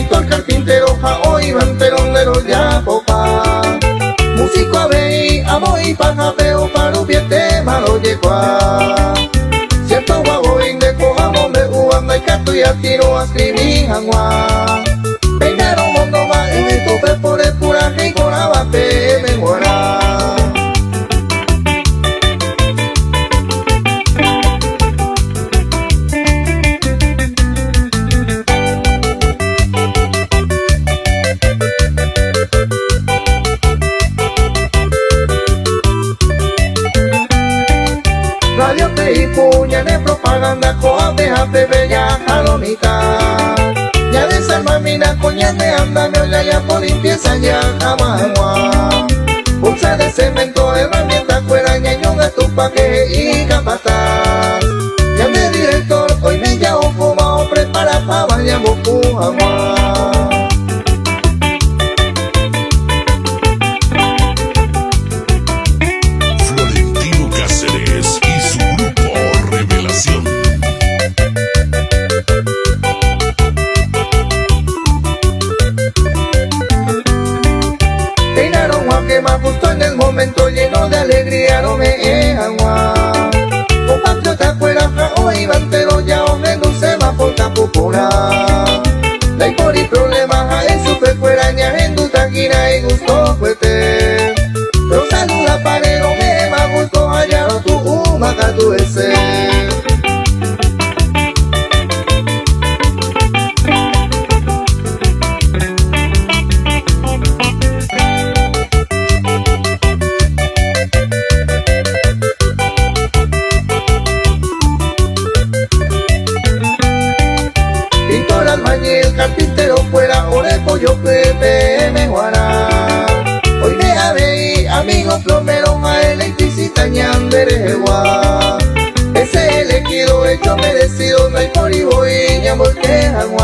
pintor, carpintero, jao y mantelonero ya popa. Músico abei, amo y pajapeo, paru piete, malo yekua. Cierto guabo indeco, amo me uanda y cato y atiro a escribir hangua. Peinaron mondo ma y mi tope por el puraje y con abate me muera. Radio te y puña de propaganda, coate a bella jalomita. Ya desarmamina, coña de anda, me oya ya por limpieza ya jamagua. Pulsa de cemento, herramienta, cuera, ñaño, gato, paque y capataz. Ya me director, hoy me llamo fumao, prepara pa' vaya bocu agua. Que más justo en el momento lleno de alegría no me agua. Compatriota fuera jao y bantero ya hombre no se va por capupura. La por y problemas a en su fuera ña en tu taquina y gusto fuerte. Pero saluda parero me va gusto hallar tu humaca tu ese. El carpintero fuera, ore pollo pepe me guará. Hoy me aveí, amigo plomero, ma electricista ñanderegua. Ese elegido hecho merecido, no hay por y voy, ñamor que agua.